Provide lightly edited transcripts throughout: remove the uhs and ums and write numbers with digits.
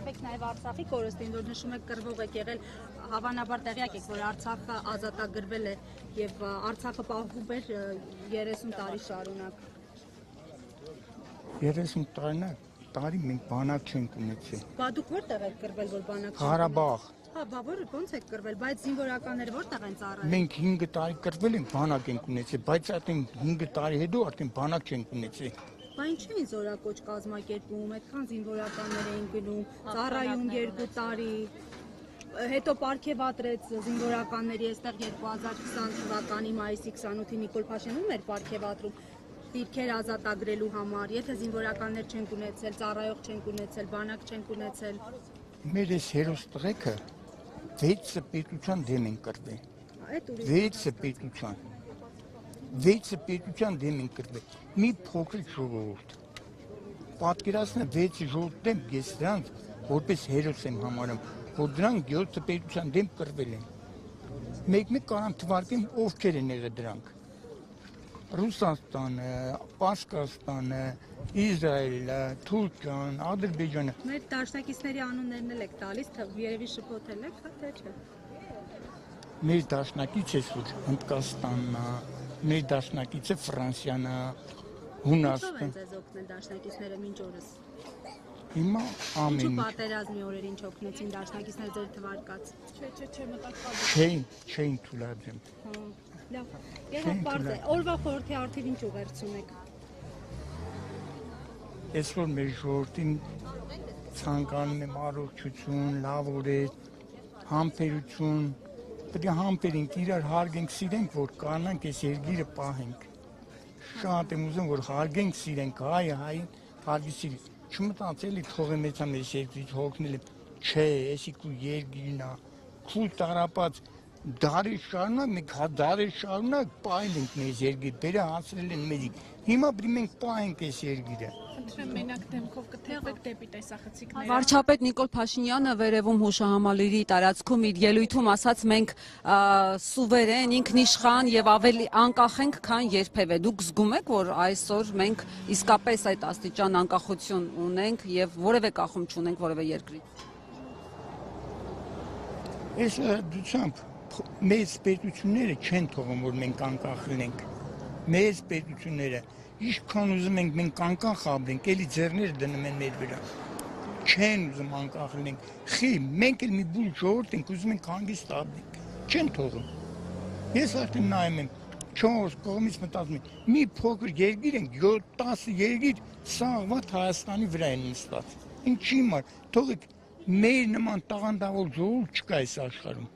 Հարբեք նաև Արցախի կորստին, որ նշում եք կռվող եք եղել, հավանաբար տեղյակ եք, որ Արցախը ազատագրվել է եւ Արցախը պահվում էր 30 տարի շարունակ։ 30 տարի մենք բանակ չենք ունեցել։ Բա դուք որտեղ եք կռվել, որ բանակ չեք։ Ղարաբաղ։ Հա, բա ոնց եք կռվել, բայց զինվորականները որտեղ են ծառայել։ Մենք 5 տարի կռվել ենք, բանակ ենք ունեցել, բայց արդեն 5 տարի հետո արդեն բանակ չենք ունեցել։ Բա ինչու են զորակոչ կազմակերպում, այդքան զինվորականներ էին գնում, ծառայում 2 տարի, հետո պարգևատրեց զինվորականների այստեղ 2020 թվականի մայիսի 28-ին Նիկոլ Փաշինյանն էր պարգևատրում դիրքեր ազատագրելու համար, եթե զինվորականներ չենք ունեցել, ծառայող չենք ունեցել, բանակ չենք ունեցել։ Մեր այս հերոս տղեկը 6 պետության դեմ են կռվել։ 6 պետության դեմ են կռվել։ Մի փոքրիկ ժողովուրդ։ Պատկերացնը 6 ժողովուրդ դեմ ես դրանց որպես հերոս եմ համարում, որ դրանք 7 պետության դեմ կռվել են։ Մեկ-մեկ կարամ թվարկեմ ովքեր են եղել դրանք։ Ռուսաստանը, Պարսկաստանը, Իսրայելը, Թուրքիան, Ադրբեջանը։ Մեր դաշնակիցների անուններն էլ եք տալիս, երևի շփոթել եք, հա թե չէ։ Մեր դաշնակից է Հնդկաստանն է, մեր դաշնակիցը Ֆրանսիան է, Հունաստանը։ Ինչով են ձեզ օգնել դաշնակիցները մինչ օրս։ Հիմա ամեն ինչ պատերազմի օրերին չօգնեցին դաշնակիցները ձեր թվարկած։ Չէ, մտածված։ Չէին թույլատրում։ Լավ, եղավ պարզ է, օրվա խորհրդի արդիվ ինչ ուղերձում եք։ Այսօր մեր ժողովրդին ցանկանում եմ առողջություն, լավ օրեր, համբերություն, պետք է համբերենք, իրար հարգենք, սիրենք, որ կանանք այս երկիրը պահենք։ Շատ եմ ուզում, որ հարգենք, սիրենք, հային, հարգի սիրի։ Չմտածելի թողեմ էցա մեր երկրից հոգնել եմ, չէ, էսի քու երկիրն է, քու տարապած դարի շարունակ, մենք դարի շարունակ պահել ենք մեզ երկիր, բերը հասրել են մեզի, հիմա բրի մենք պահենք այս երկիրը։ Խնդրեմ մենակ դեմքով կթեղվեք դեպի տեսախցիկները։ Վարչապետ Նիկոլ Փաշինյանը վերևում հուշահամալիրի տարածքում իր ելույթում ասաց մենք սուվերեն, ինքնիշխան եւ ավելի անկախ ենք, քան երբևէ։ Դուք զգում եք, որ այսօր մենք իսկապես այդ աստիճան անկախություն ունենք եւ որևէ կախում չունենք որևէ երկրից։ Այս դուչամբ մեծ պետությունները չեն թողում, որ մենք անկախ լինենք։ Մեծ պետությունները ինչքան ուզում ենք մենք անկախ ապրենք, էլի ձեռները դնում են մեր վրա։ Չեն ուզում անկախ լինենք։ Խի, մենք էլ մի բուլ ժողովուրդ ենք, ուզում ենք հանգիստ ապրենք։ Չեն թողում։ Ես արդեն նայում եմ 4 կողմից մտածում եմ, մի փոքր երկիր ենք, 7-10 երկիր սաղված Հայաստանի վրա են նստած։ Ինչի համար, թողեք մեր նման տաղանդավոր ժողովուրդ չկա այս աշխարհում։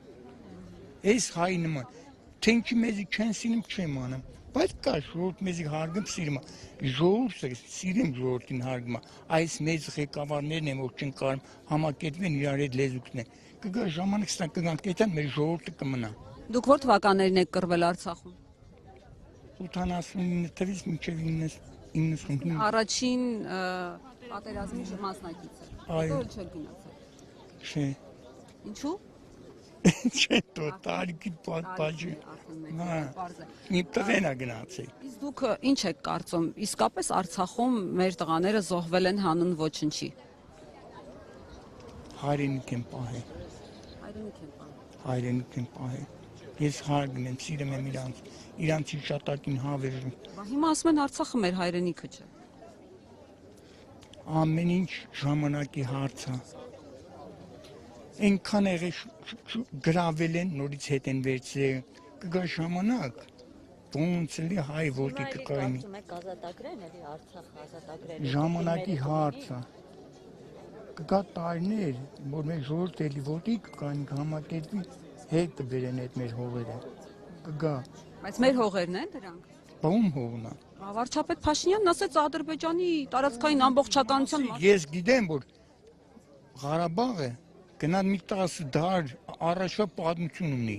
Այս հայի նման, թե ինչի մեզի չեն սիրում, չեմ անում, բայց կա ժողովուրդ մեզի հարգում սիրում, ժողովուրդը սիրում ժողովրդին հարգում, այս մեծ ղեկավարներն են, որ չեն կարում համակերպվեն իրար հետ լեզուքներ, կգա ժամանակ ստան կգանք այդան մեր ժողովուրդը կմնա։ Դուք որ թվականներին եք կռվել Արցախում։ 89 թվականից մինչև 95։ Առաջին պատերազմի մասնակիցը։ Այո։ Դու չեք գնացել։ Չէ։ Ինչու։ Չէ, դու տարիքի պատճի։ Հա։ Մի տղեն է գնացել։ Իսկ դուք ինչ եք կարծում, իսկապես Արցախում մեր տղաները զոհվել են հանուն ոչնչի։ Հայրենիք եմ պահել։ Հայրենիք եմ պահել։ Ես հարգում եմ, սիրում եմ իրանց հիշատակին հավերժում։ Հիմա ասում են Արցախը մեր հայրենիքը չէ։ Ամեն ինչ ժամանակի հարց է։ Այնքան գրավել են, նորից հետ են վերցրել, կգա ժամանակ, ոնց էլի հայ ոտի կկայնի։ Ժամանակի հարց է։ Կգա տարիներ, որ մեր ժողովուրդը էլի ոտի կկայնի, համակերպվի հետ կբերեն այդ մեր հողերը։ Կգա։ Բայց մեր հողերն են դրանք։ Ո՞ւմ հողն է։ Վարչապետ Փաշինյանն ասաց Ադրբեջանի տարածքային ամբողջականության։ Ես գիտեմ, որ Ղարաբաղը գնալ մի 10 դար առաջվա պատմություն ունի։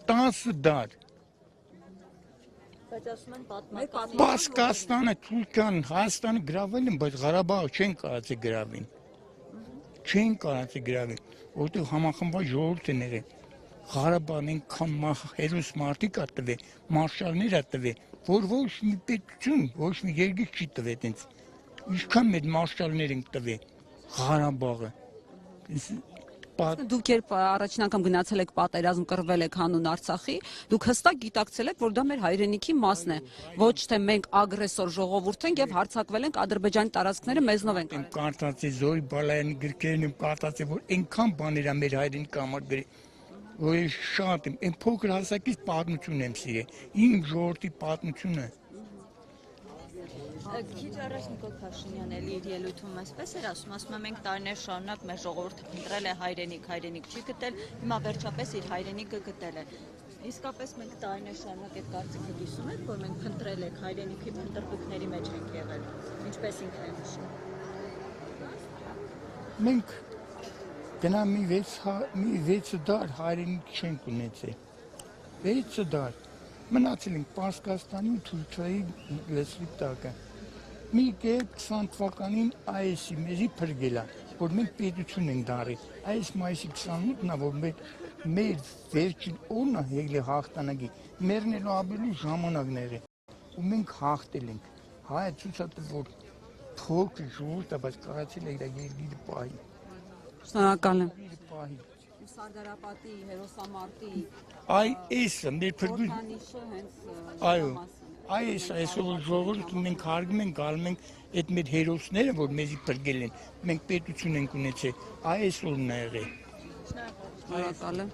10 դար։ Բայց ասում են պատմական։ Պարսկաստանը, Թուրքիան, Հայաստանը գրավել են, բայց Ղարաբաղը չեն կարողացել գրավին։ Չեն կարողացել գրավին, որտեղ համախմբված ժողովուրդ են եղել։ Ղարաբաղն այնքան հերոս մարդիկ ա տվել, մարշալներ ա տվել, որ ոչ մի պետություն, ոչ մի երկիր չի տվել այդպես։ Ինչքան մեր մարշալներ են տվել Ղարաբաղը։ Դուք երբ առաջին անգամ գնացել եք պատերազմ, կռվել եք հանուն Արցախի, դուք հստակ գիտակցել եք, որ դա մեր հայրենիքի մասն է, ոչ թե մենք ագրեսոր ժողովուրդ ենք եւ հարձակվել ենք Ադրբեջանի տարածքները մեզնով ենք։ Կարծացի Զորի Բալայանի գրքերն եմ կարծացի, որ այնքան բաներ է մեր հայրենիքի համար գրի, որ շատ եմ, այն փոքր հասակից պատմություն եմ սիրել, իմ ժողովրդի պատմությունը։ Քիչ առաջ Նիկոլ Փաշինյանն էլի իր ելույթում այսպես էր ասում է մենք տարիներ շարունակ մեր ժողովուրդը փնտրել է հայրենիք չի գտել, հիմա վերջապես իր հայրենիքը գտել է։ Իսկապես մենք տարիներ շարունակ այդ կարծիքը կիսում ենք, որ մենք փնտրել ենք հայրենիքի փնտրտուքների մեջ ենք եղել, ինչպես ինքն է նշում։ Մենք գնա մի 6 դար հայրենիք չենք ունեցել, 6 դար, մնացել ենք Պարսկաստանի ու Թուրքիայի լեզվի տակը։ Մի կերպ 20 թվականին այս-ի մեզի փրկել է, որ մենք պետություն ենք դարել, այս մայիսի 28-ն է, որ մեր վերջին օրն է եղել հաղթանակի, մեռնելու ապրելու ժամանակներ է, ու մենք հաղթել ենք, հայը ցույց է տվել, որ փոքր ժողովուրդ է, բայց կարողացել է իր երկիրը պահել։ Շնորհակալ եմ։ Սարդարապատի, հերոսամարտի այս մեր փրկույթ խորհրդանիշը հենց այո, այսօր ժողովուրդը մենք հարգում ենք, գալում ենք այդ մեր հերոսները, որ մեզի փրկել են, մենք պետություն ենք ունեցել, այսօրն է եղել։ Շնորհակալ եմ։